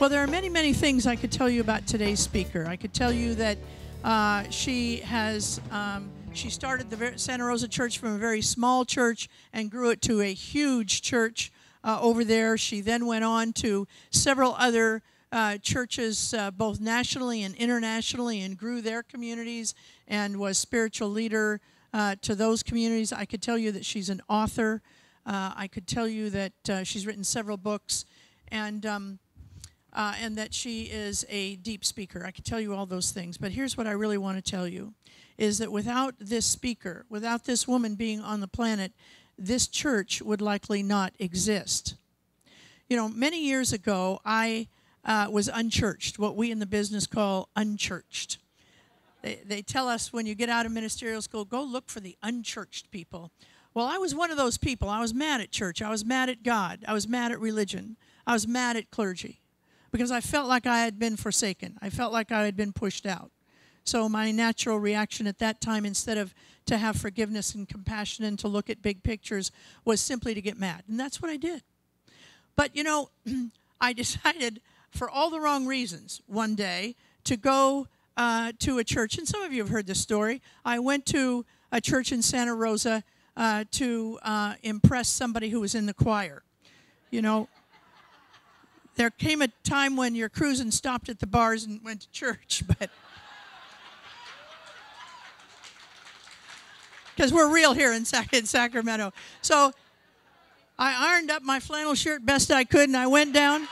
Well, there are many, many things I could tell you about today's speaker. I could tell you that she started the Santa Rosa Church from a very small church and grew it to a huge church over there. She then went on to several other churches, both nationally and internationally, and grew their communities and was spiritual leader to those communities. I could tell you that she's an author. I could tell you that she's written several books, and that she is a deep speaker. I could tell you all those things, but here's what I really want to tell you, is that without this speaker, without this woman being on the planet, this church would likely not exist. You know, many years ago, I was unchurched, what we in the business call unchurched. They tell us when you get out of ministerial school, go look for the unchurched people. Well, I was one of those people. I was mad at church. I was mad at God. I was mad at religion. I was mad at clergy because I felt like I had been forsaken. I felt like I had been pushed out. So my natural reaction at that time, instead of to have forgiveness and compassion and to look at big pictures, was simply to get mad. And that's what I did. But, you know, I decided, for all the wrong reasons, one day to go to a church. And some of you have heard this story. I went to a church in Santa Rosa to impress somebody who was in the choir. You know, there came a time when you're cruising, stopped at the bars and went to church, but because we're real here in Sacramento. So I ironed up my flannel shirt best I could, and I went down.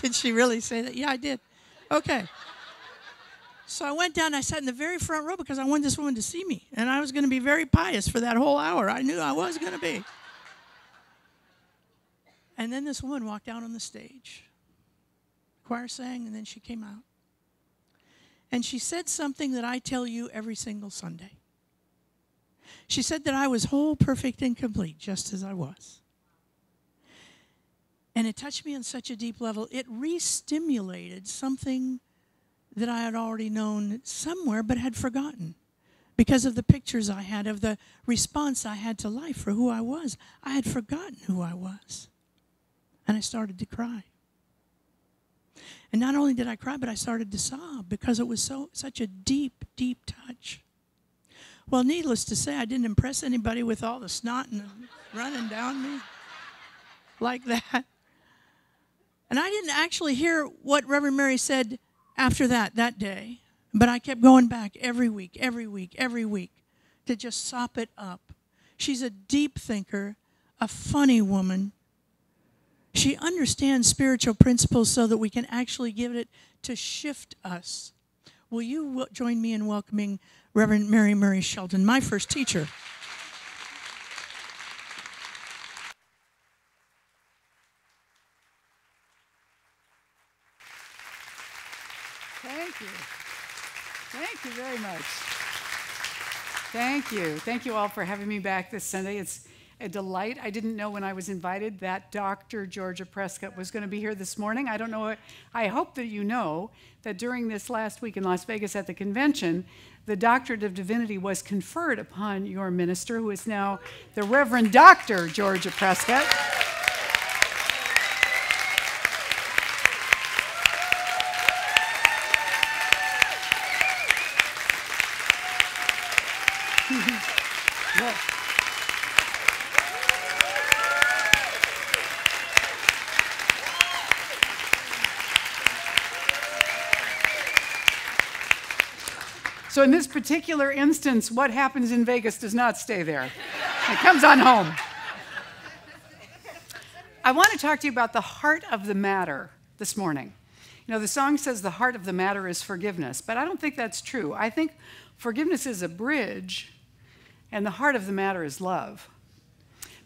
Did she really say that? Yeah, I did. Okay. So I went down, and I sat in the very front row because I wanted this woman to see me, and I was going to be very pious for that whole hour. I knew I was going to be. And then this woman walked out on the stage. The choir sang, and then she came out. And she said something that I tell you every single Sunday. She said that I was whole, perfect, and complete, just as I was. And it touched me on such a deep level. It re-stimulated something that I had already known somewhere but had forgotten because of the pictures I had, of the response I had to life for who I was. I had forgotten who I was. And I started to cry. And not only did I cry, but I started to sob because it was such a deep, deep touch. Well, needless to say, I didn't impress anybody with all the snot and running down me like that. And I didn't actually hear what Reverend Mary said after that day. But I kept going back every week to just sop it up. She's a deep thinker, a funny woman. She understands spiritual principles so that we can actually give it to shift us. Will you join me in welcoming Reverend Murray Shelton, my first teacher? Thank you. Thank you very much. Thank you. Thank you all for having me back this Sunday. It's a delight. I didn't know when I was invited that Dr. Georgia Prescott was going to be here this morning. I don't know. I hope that you know that during this last week in Las Vegas at the convention, the Doctorate of Divinity was conferred upon your minister, who is now the Reverend Dr. Georgia Prescott. So in this particular instance, what happens in Vegas does not stay there. It comes on home. I want to talk to you about the heart of the matter this morning. You know, the song says the heart of the matter is forgiveness, but I don't think that's true. I think forgiveness is a bridge, and the heart of the matter is love.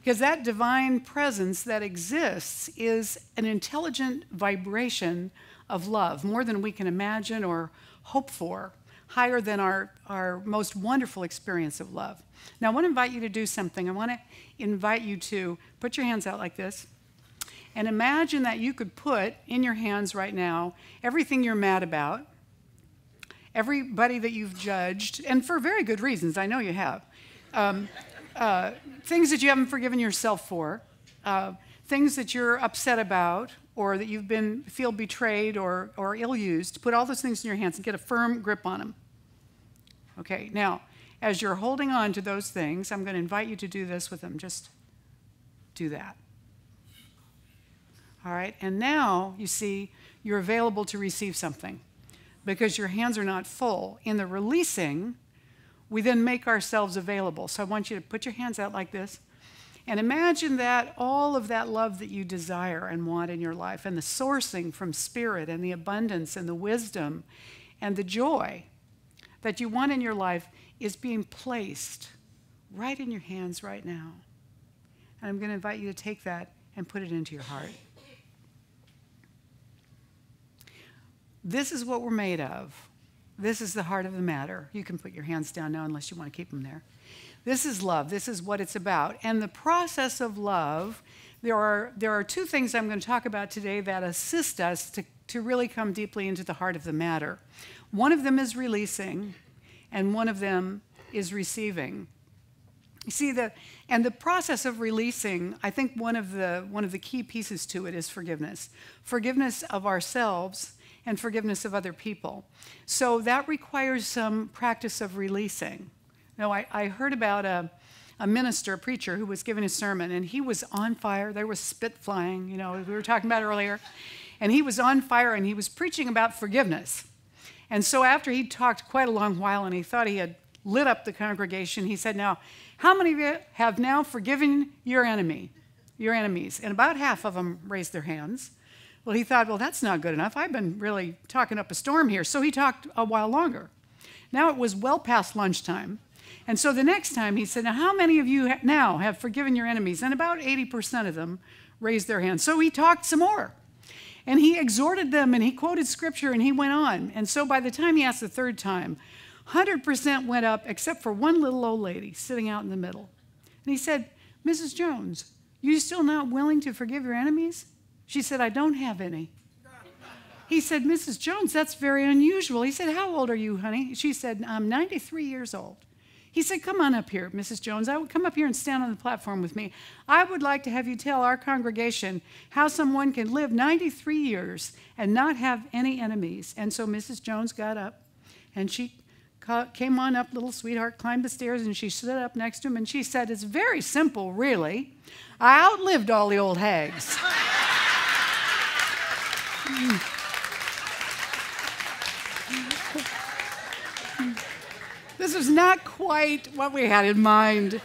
Because that divine presence that exists is an intelligent vibration of love, more than we can imagine or hope for, higher than our most wonderful experience of love. Now, I want to invite you to do something. I want to invite you to put your hands out like this and imagine that you could put in your hands right now everything you're mad about, everybody that you've judged, and for very good reasons, I know you have, things that you haven't forgiven yourself for, things that you're upset about or that feel betrayed or ill-used, put all those things in your hands and get a firm grip on them. Okay, now, as you're holding on to those things, I'm going to invite you to do this with them. Just do that. All right, and now, you see, you're available to receive something because your hands are not full. In the releasing, we then make ourselves available. So I want you to put your hands out like this and imagine that all of that love that you desire and want in your life and the sourcing from Spirit and the abundance and the wisdom and the joy that you want in your life is being placed right in your hands right now. And I'm going to invite you to take that and put it into your heart. This is what we're made of. This is the heart of the matter. You can put your hands down now unless you want to keep them there. This is love. This is what it's about. And the process of love, there are two things I'm going to talk about today that assist us to really come deeply into the heart of the matter. One of them is releasing, and one of them is receiving. You see, the process of releasing, I think one of the key pieces to it is forgiveness. Forgiveness of ourselves and forgiveness of other people. So that requires some practice of releasing. Now, I heard about a minister, a preacher, who was giving a sermon, and he was on fire. There was spit flying, we were talking about earlier. And he was on fire, and he was preaching about forgiveness. And so after he talked quite a long while, and he thought he had lit up the congregation, he said, now, how many of you have now forgiven your enemies? And about half of them raised their hands. Well, he thought, well, that's not good enough. I've been really talking up a storm here. So he talked a while longer. Now it was well past lunchtime. And so the next time he said, now, how many of you now have forgiven your enemies? And about 80% of them raised their hands. So he talked some more. And he exhorted them, and he quoted scripture, and he went on. And so by the time he asked the third time, 100% went up except for one little old lady sitting out in the middle. And he said, Mrs. Jones, you still not willing to forgive your enemies? She said, I don't have any. He said, Mrs. Jones, that's very unusual. He said, how old are you, honey? She said, I'm 93 years old. He said, come on up here, Mrs. Jones. Come up here and stand on the platform with me. I would like to have you tell our congregation how someone can live 93 years and not have any enemies. And so Mrs. Jones got up, and she came on up, little sweetheart, climbed the stairs, and she stood up next to him, and she said, it's very simple, really. I outlived all the old hags. This is not quite what we had in mind.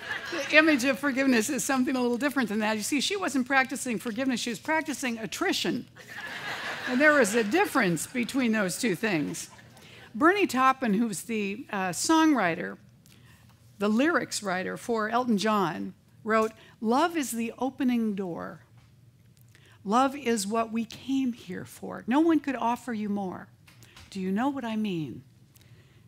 The image of forgiveness is something a little different than that. You see, she wasn't practicing forgiveness. She was practicing attrition. And there was a difference between those two things. Bernie Taupin, who was the songwriter, the lyrics writer for Elton John, wrote, love is the opening door. Love is what we came here for. No one could offer you more. Do you know what I mean?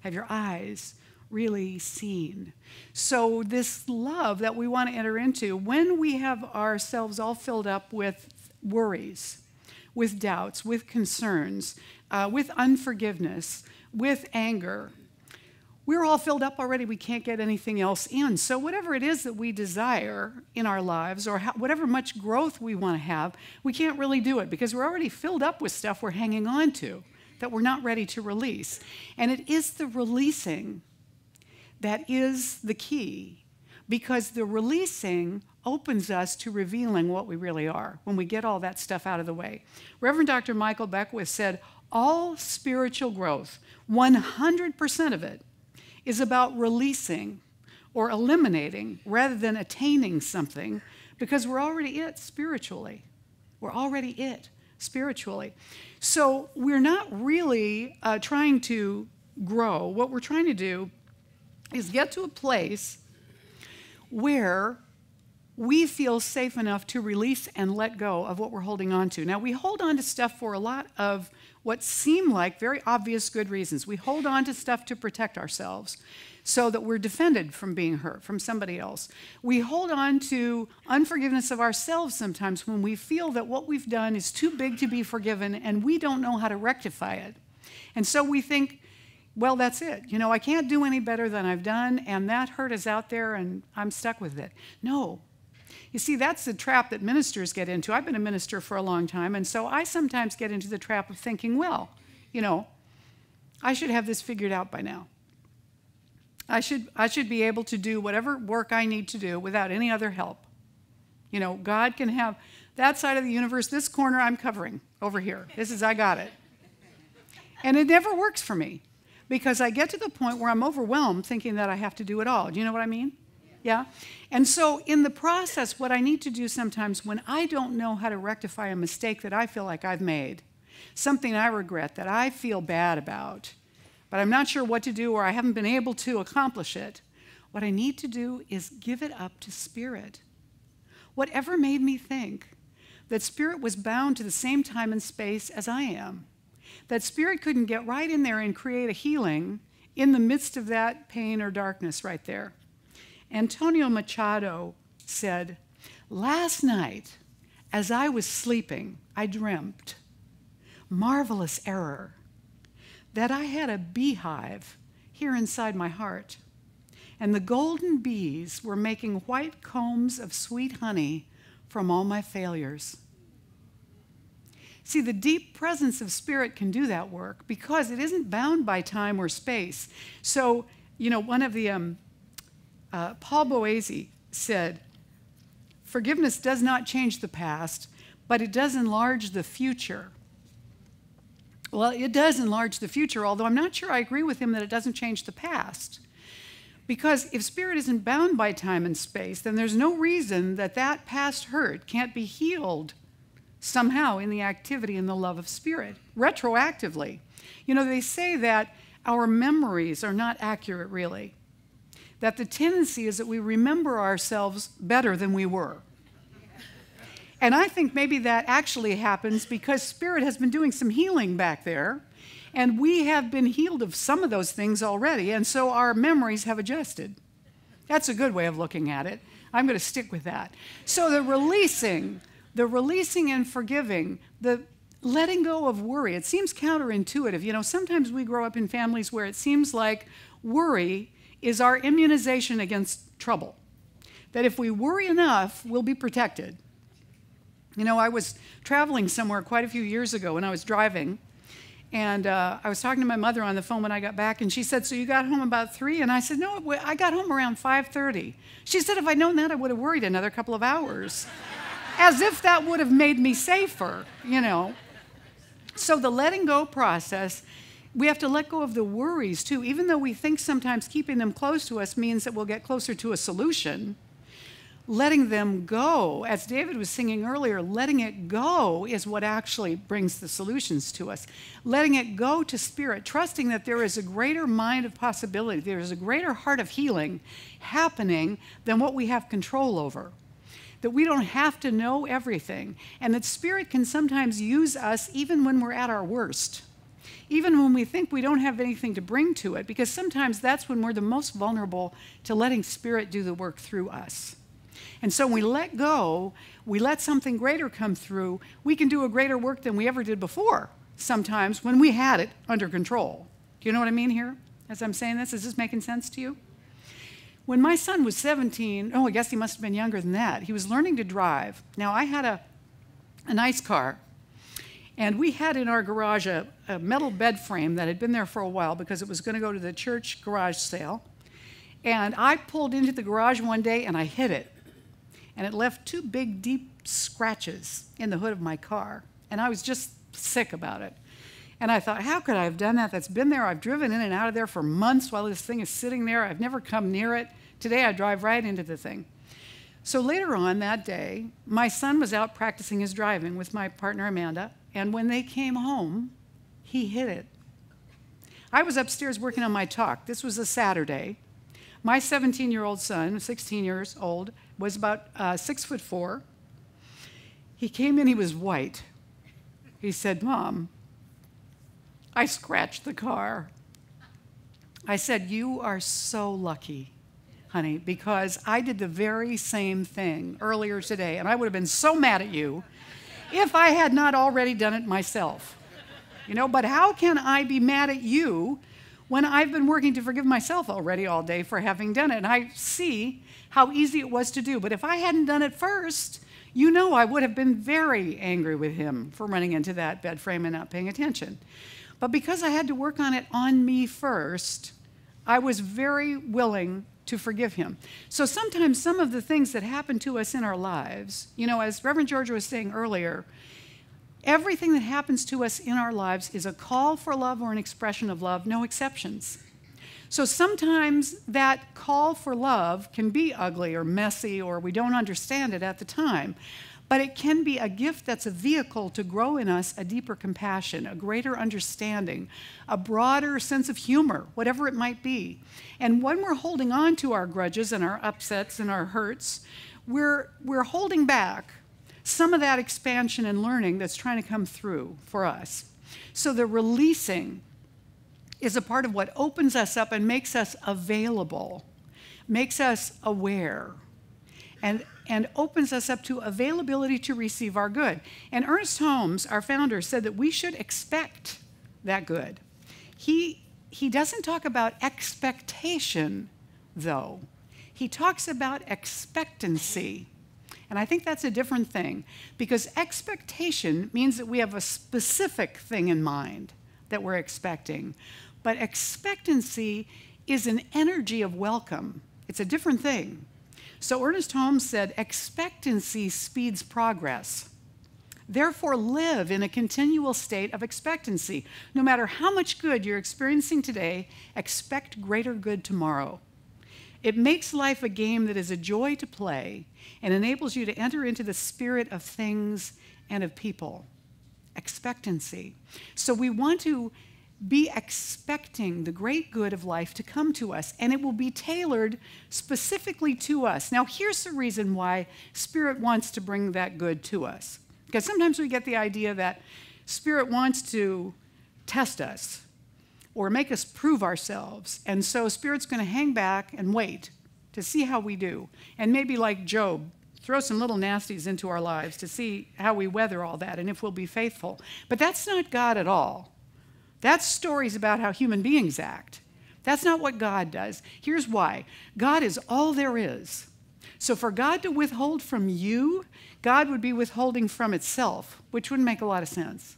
Have your eyes really seen? So this love that we want to enter into, when we have ourselves all filled up with worries, with doubts, with concerns, with unforgiveness, with anger, we're all filled up already. We can't get anything else in. So whatever it is that we desire in our lives, or whatever much growth we want to have, we can't really do it because we're already filled up with stuff we're hanging on to that we're not ready to release. And it is the releasing that is the key, because the releasing opens us to revealing what we really are when we get all that stuff out of the way. Reverend Dr. Michael Beckwith said, all spiritual growth, 100% of it, is about releasing or eliminating rather than attaining something, because we're already it spiritually. We're already it spiritually. So we're not really trying to grow. What we're trying to do is get to a place where we feel safe enough to release and let go of what we're holding on to. Now, we hold on to stuff for a lot of what seem like very obvious good reasons. We hold on to stuff to protect ourselves so that we're defended from being hurt from somebody else. We hold on to unforgiveness of ourselves sometimes when we feel that what we've done is too big to be forgiven and we don't know how to rectify it. And so we think, well, that's it. I can't do any better than I've done, and that hurt is out there, and I'm stuck with it. No. You see, that's the trap that ministers get into. I've been a minister for a long time, and so I sometimes get into the trap of thinking, well, I should have this figured out by now. I should be able to do whatever work I need to do without any other help. God can have that side of the universe, this corner I'm covering over here. I got it. And it never works for me because I get to the point where I'm overwhelmed thinking that I have to do it all. Do you know what I mean? Yeah? And so in the process, what I need to do sometimes when I don't know how to rectify a mistake that I feel like I've made, something I regret that I feel bad about, but I'm not sure what to do or I haven't been able to accomplish it, what I need to do is give it up to Spirit. Whatever made me think that Spirit was bound to the same time and space as I am, that Spirit couldn't get right in there and create a healing in the midst of that pain or darkness right there. Antonio Machado said, "Last night, as I was sleeping, I dreamt, marvelous error, that I had a beehive here inside my heart, and the golden bees were making white combs of sweet honey from all my failures." See, the deep presence of Spirit can do that work because it isn't bound by time or space. So, one of the, Paul Boese said, "Forgiveness does not change the past, but it does enlarge the future." Well, it does enlarge the future, although I'm not sure I agree with him that it doesn't change the past. Because if Spirit isn't bound by time and space, then there's no reason that that past hurt can't be healed somehow in the activity and the love of Spirit, retroactively. They say that our memories are not accurate, really. That the tendency is that we remember ourselves better than we were. And I think maybe that actually happens because Spirit has been doing some healing back there, and we have been healed of some of those things already, and so our memories have adjusted. That's a good way of looking at it. I'm going to stick with that. So the releasing and forgiving, the letting go of worry, it seems counterintuitive. Sometimes we grow up in families where it seems like worry is our immunization against trouble. That if we worry enough, we'll be protected. I was traveling somewhere quite a few years ago when I was driving, and I was talking to my mother on the phone when I got back, and she said, "So you got home about 3?" And I said, "No, I got home around 5:30. She said, "If I'd known that, I would have worried another couple of hours." As if that would have made me safer, So the letting go process, we have to let go of the worries, too. Even though we think sometimes keeping them close to us means that we'll get closer to a solution, letting them go, as David was singing earlier, letting it go is what actually brings the solutions to us. Letting it go to Spirit, trusting that there is a greater mind of possibility, there is a greater heart of healing happening than what we have control over. That we don't have to know everything, and that Spirit can sometimes use us even when we're at our worst, even when we think we don't have anything to bring to it, because sometimes that's when we're the most vulnerable to letting Spirit do the work through us. And so when we let go, we let something greater come through, we can do a greater work than we ever did before, sometimes when we had it under control. Do you know what I mean here as I'm saying this? Is this making sense to you? When my son was 17, I guess he must have been younger than that, he was learning to drive. Now, I had a nice car, and we had in our garage a metal bed frame that had been there for a while because it was going to go to the church garage sale. And I pulled into the garage one day, and I hit it. And it left 2 big, deep scratches in the hood of my car. And I was just sick about it. And I thought, how could I have done that? That's been there. I've driven in and out of there for months while this thing is sitting there. I've never come near it. Today, I drive right into the thing. So later on that day, my son was out practicing his driving with my partner, Amanda. And when they came home, he hit it. I was upstairs working on my talk. This was a Saturday. My 17-year-old son, 16 years old, was about 6'4". He came in, he was white. He said, "Mom, I scratched the car." I said, "You are so lucky, honey, because I did the very same thing earlier today, and I would have been so mad at you if I had not already done it myself. But how can I be mad at you when I've been working to forgive myself already all day for having done it. And I see how easy it was to do. But if I hadn't done it first, you know I would have been very angry with him for running into that bed frame and not paying attention. But because I had to work on it on me first, I was very willing to forgive him. So sometimes some of the things that happen to us in our lives, as Reverend Georgia was saying earlier, everything that happens to us in our lives is a call for love or an expression of love, no exceptions. So sometimes that call for love can be ugly or messy, or we don't understand it at the time. But it can be a gift that's a vehicle to grow in us a deeper compassion, a greater understanding, a broader sense of humor, whatever it might be. And when we're holding on to our grudges and our upsets and our hurts, we're holding back some of that expansion and learning that's trying to come through for us. So the releasing is a part of what opens us up and makes us available, makes us aware, and opens us up to availability to receive our good. And Ernest Holmes, our founder, said that we should expect that good. He doesn't talk about expectation, though. He talks about expectancy. And I think that's a different thing, because expectation means that we have a specific thing in mind that we're expecting. But expectancy is an energy of welcome. It's a different thing. So Ernest Holmes said, expectancy speeds progress. Therefore, live in a continual state of expectancy. No matter how much good you're experiencing today, expect greater good tomorrow. It makes life a game that is a joy to play and enables you to enter into the spirit of things and of people. Expectancy. So we want to be expecting the great good of life to come to us, and it will be tailored specifically to us. Now, here's the reason why Spirit wants to bring that good to us. Because sometimes we get the idea that Spirit wants to test us or make us prove ourselves, and so Spirit's going to hang back and wait to see how we do, and maybe like Job, throw some little nasties into our lives to see how we weather all that and if we'll be faithful. But that's not God at all. That's stories about how human beings act. That's not what God does. Here's why. God is all there is. So for God to withhold from you, God would be withholding from itself, which wouldn't make a lot of sense.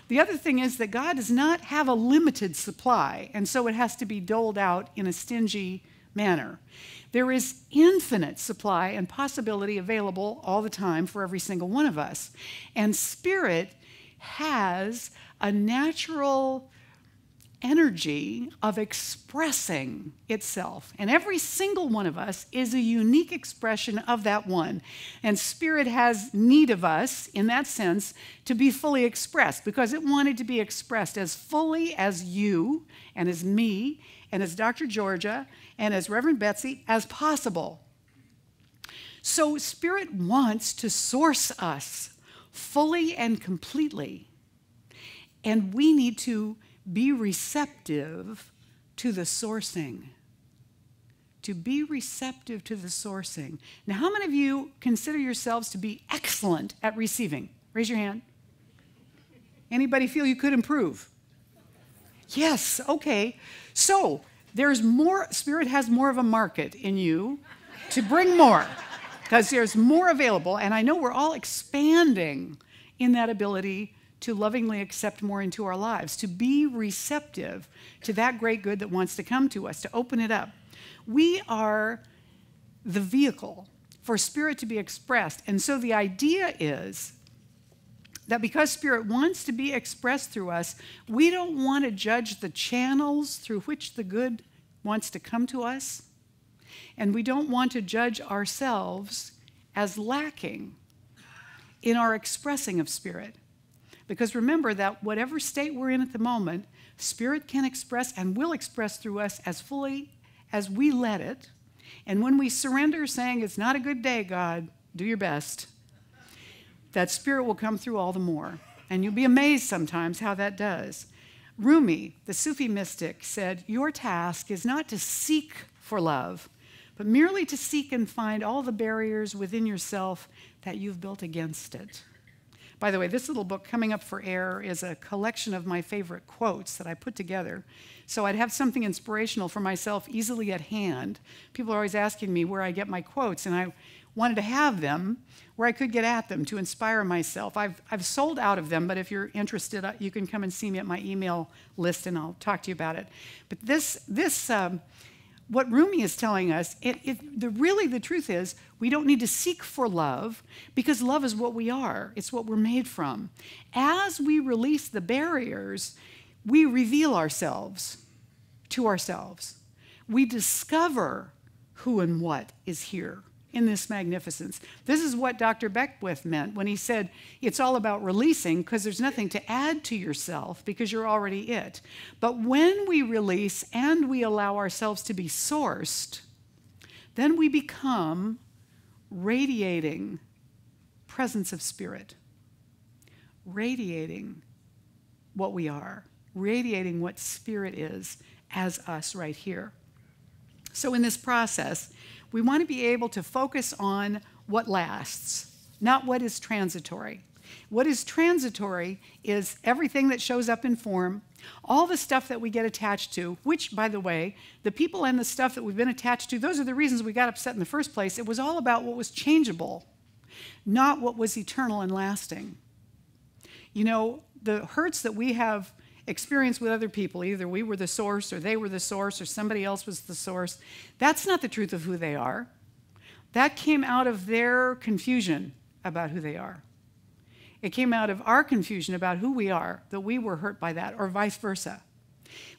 The other thing is that God does not have a limited supply, and so it has to be doled out in a stingy manner. There is infinite supply and possibility available all the time for every single one of us. And Spirit has a natural energy of expressing itself. And every single one of us is a unique expression of that one. And Spirit has need of us, in that sense, to be fully expressed, because it wanted to be expressed as fully as you and as me and as Dr. Georgia and as Reverend Betsy as possible. So Spirit wants to source us fully and completely. And we need to be receptive to the sourcing. To be receptive to the sourcing. Now, how many of you consider yourselves to be excellent at receiving? Raise your hand. Anybody feel you could improve? Yes, okay. So, there's more, Spirit has more of a market in you to bring more, because there's more available, and I know we're all expanding in that ability to lovingly accept more into our lives, to be receptive to that great good that wants to come to us, to open it up. We are the vehicle for Spirit to be expressed. And so the idea is that because Spirit wants to be expressed through us, we don't want to judge the channels through which the good wants to come to us. And we don't want to judge ourselves as lacking in our expressing of Spirit. Because remember that whatever state we're in at the moment, Spirit can express and will express through us as fully as we let it. And when we surrender, saying, it's not a good day, God, do your best, that Spirit will come through all the more. And you'll be amazed sometimes how that does. Rumi, the Sufi mystic, said, your task is not to seek for love, but merely to seek and find all the barriers within yourself that you've built against it. By the way, this little book coming up for air is a collection of my favorite quotes that I put together. So I'd have something inspirational for myself easily at hand. People are always asking me where I get my quotes, and I wanted to have them where I could get at them to inspire myself. I've sold out of them, but if you're interested, you can come and see me at my email list, and I'll talk to you about it. But what Rumi is telling us, really the truth is, we don't need to seek for love, because love is what we are. It's what we're made from. As we release the barriers, we reveal ourselves to ourselves. We discover who and what is here in this magnificence. This is what Dr. Beckwith meant when he said it's all about releasing, because there's nothing to add to yourself because you're already it. But when we release and we allow ourselves to be sourced, then we become radiating presence of spirit, radiating what we are, radiating what spirit is as us right here. So in this process, we want to be able to focus on what lasts, not what is transitory. What is transitory is everything that shows up in form, all the stuff that we get attached to, which, by the way, the people and the stuff that we've been attached to, those are the reasons we got upset in the first place. It was all about what was changeable, not what was eternal and lasting. You know, the hurts that we have experience with other people, either we were the source or they were the source or somebody else was the source, that's not the truth of who they are. That came out of their confusion about who they are. It came out of our confusion about who we are, that we were hurt by that, or vice versa.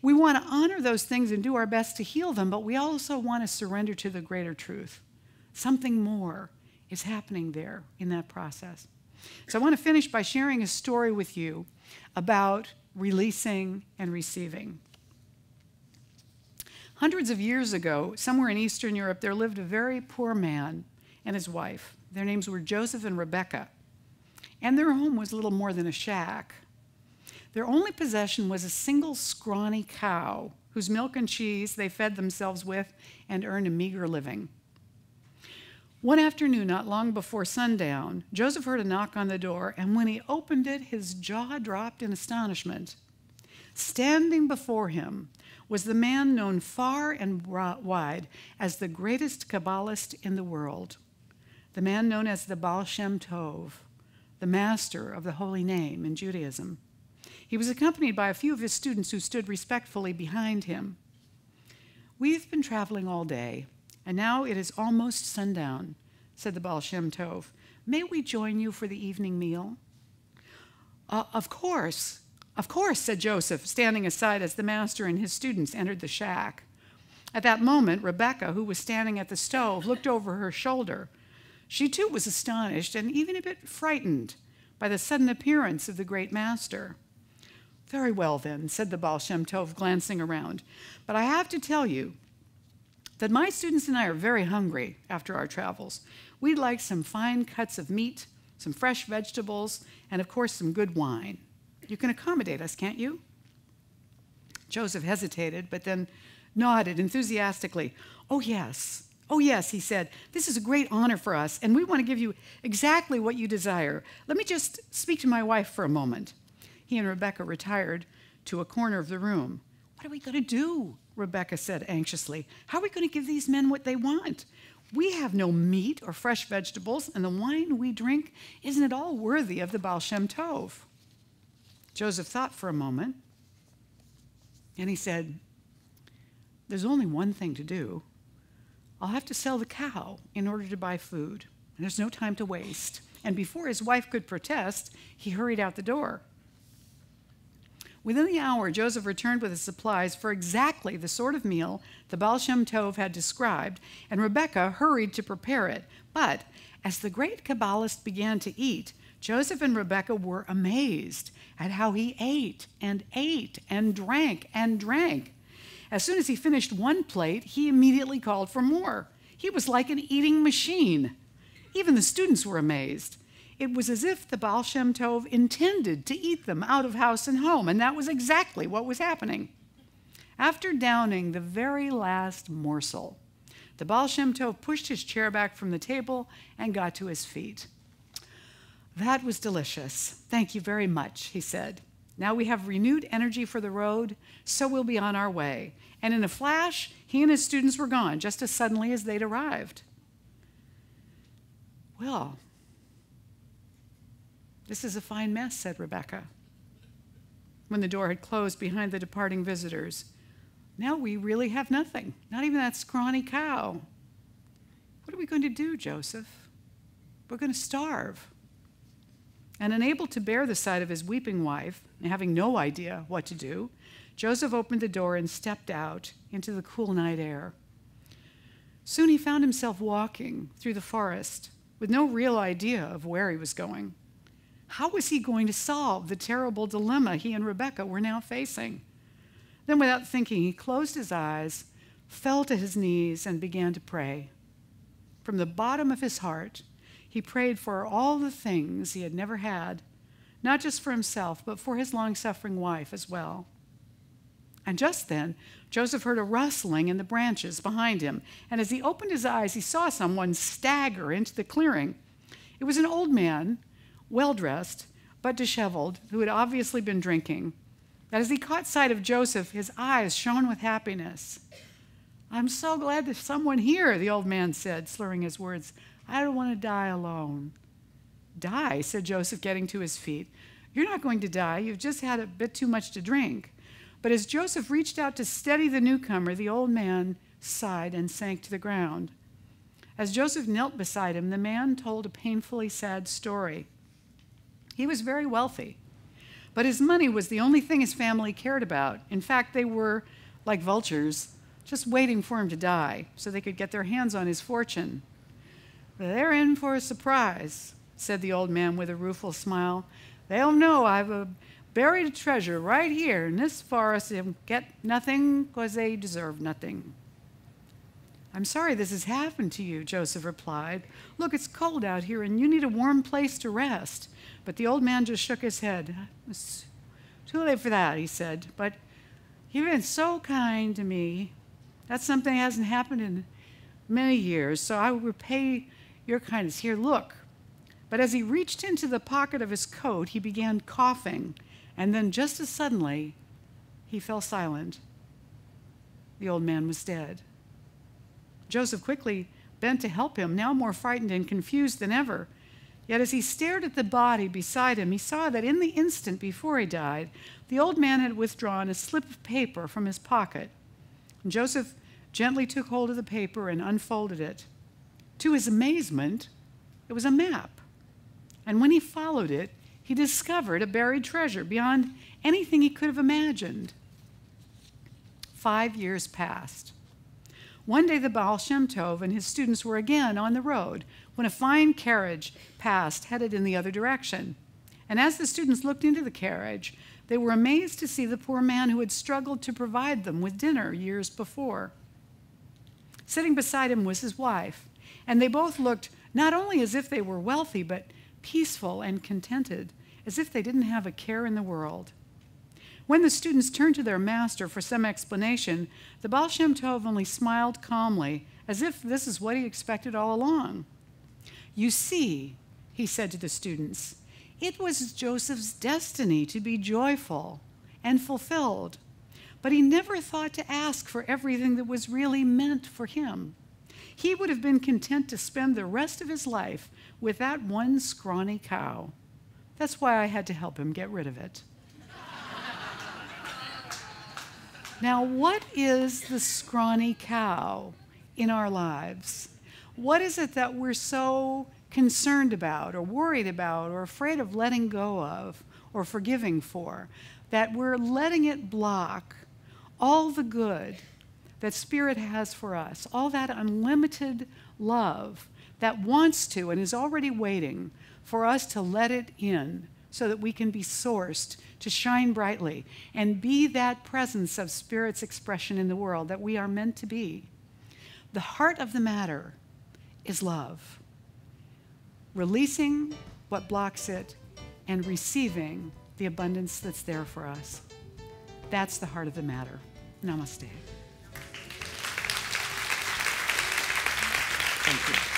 We want to honor those things and do our best to heal them, but we also want to surrender to the greater truth. Something more is happening there in that process. So I want to finish by sharing a story with you about releasing and receiving. Hundreds of years ago, somewhere in Eastern Europe, there lived a very poor man and his wife. Their names were Joseph and Rebecca, and their home was little more than a shack. Their only possession was a single scrawny cow whose milk and cheese they fed themselves with and earned a meager living. One afternoon, not long before sundown, Joseph heard a knock on the door, and when he opened it, his jaw dropped in astonishment. Standing before him was the man known far and wide as the greatest Kabbalist in the world, the man known as the Baal Shem Tov, the master of the holy name in Judaism. He was accompanied by a few of his students who stood respectfully behind him. "We've been traveling all day, and now it is almost sundown," said the Baal Shem Tov. "May we join you for the evening meal?" Of course, said Joseph, standing aside as the master and his students entered the shack. At that moment, Rebecca, who was standing at the stove, looked over her shoulder. She too was astonished and even a bit frightened by the sudden appearance of the great master. "Very well then," said the Baal Shem Tov, glancing around. "But I have to tell you that my students and I are very hungry after our travels. We'd like some fine cuts of meat, some fresh vegetables, and of course some good wine. You can accommodate us, can't you?" Joseph hesitated, but then nodded enthusiastically. Oh yes, he said. "This is a great honor for us, and we want to give you exactly what you desire. Let me just speak to my wife for a moment." He and Rebecca retired to a corner of the room. "What are we going to do?" Rebecca said anxiously. "How are we going to give these men what they want? We have no meat or fresh vegetables, and the wine we drink isn't at all worthy of the Baal Shem Tov." Joseph thought for a moment, and he said, "There's only one thing to do. I'll have to sell the cow in order to buy food, and there's no time to waste." And before his wife could protest, he hurried out the door. Within the hour, Joseph returned with his supplies for exactly the sort of meal the Baal Shem Tov had described, and Rebecca hurried to prepare it. But as the great Kabbalist began to eat, Joseph and Rebecca were amazed at how he ate and ate and drank and drank. As soon as he finished one plate, he immediately called for more. He was like an eating machine. Even the students were amazed. It was as if the Baal Shem Tov intended to eat them out of house and home, and that was exactly what was happening. After downing the very last morsel, the Baal Shem Tov pushed his chair back from the table and got to his feet. That was delicious. Thank you very much, he said. Now we have renewed energy for the road, so we'll be on our way. And in a flash, he and his students were gone, just as suddenly as they'd arrived. Well, this is a fine mess, said Rebecca, when the door had closed behind the departing visitors. Now we really have nothing, not even that scrawny cow. What are we going to do, Joseph? We're going to starve. And unable to bear the sight of his weeping wife, and having no idea what to do, Joseph opened the door and stepped out into the cool night air. Soon he found himself walking through the forest with no real idea of where he was going. How was he going to solve the terrible dilemma he and Rebecca were now facing? Then, without thinking, he closed his eyes, fell to his knees, and began to pray. From the bottom of his heart, he prayed for all the things he had never had, not just for himself, but for his long-suffering wife as well. And just then, Joseph heard a rustling in the branches behind him, and as he opened his eyes, he saw someone stagger into the clearing. It was an old man, well-dressed, but disheveled, who had obviously been drinking. But as he caught sight of Joseph, his eyes shone with happiness. "I'm so glad there's someone here," the old man said, slurring his words. "I don't want to die alone." "Die?" said Joseph, getting to his feet. "You're not going to die. You've just had a bit too much to drink." But as Joseph reached out to steady the newcomer, the old man sighed and sank to the ground. As Joseph knelt beside him, the man told a painfully sad story. He was very wealthy, but his money was the only thing his family cared about. In fact, they were, like vultures, just waiting for him to die so they could get their hands on his fortune. "They're in for a surprise," said the old man with a rueful smile. "They'll know I've buried a treasure right here in this forest and get nothing because they deserve nothing." "I'm sorry this has happened to you," Joseph replied. "Look, it's cold out here and you need a warm place to rest." But the old man just shook his head. "It's too late for that," he said. "But you've been so kind to me. That's something that hasn't happened in many years, so I will repay your kindness. Here, look." But as he reached into the pocket of his coat, he began coughing, and then just as suddenly, he fell silent. The old man was dead. Joseph quickly bent to help him, now more frightened and confused than ever. Yet as he stared at the body beside him, he saw that in the instant before he died, the old man had withdrawn a slip of paper from his pocket. And Joseph gently took hold of the paper and unfolded it. To his amazement, it was a map. And when he followed it, he discovered a buried treasure beyond anything he could have imagined. 5 years passed. One day the Baal Shem Tov and his students were again on the road when a fine carriage passed, headed in the other direction. And as the students looked into the carriage, they were amazed to see the poor man who had struggled to provide them with dinner years before. Sitting beside him was his wife, and they both looked not only as if they were wealthy, but peaceful and contented, as if they didn't have a care in the world. When the students turned to their master for some explanation, the Baal Shem Tov only smiled calmly, as if this is what he expected all along. "You see," he said to the students, "it was Joseph's destiny to be joyful and fulfilled, but he never thought to ask for everything that was really meant for him. He would have been content to spend the rest of his life with that one scrawny cow. That's why I had to help him get rid of it." Now, what is the scrawny cow in our lives? What is it that we're so concerned about or worried about or afraid of letting go of or forgiving for, that we're letting it block all the good that Spirit has for us, all that unlimited love that wants to and is already waiting for us to let it in so that we can be sourced to shine brightly and be that presence of Spirit's expression in the world that we are meant to be? The heart of the matter is love. Releasing what blocks it and receiving the abundance that's there for us. That's the heart of the matter. Namaste. Thank you.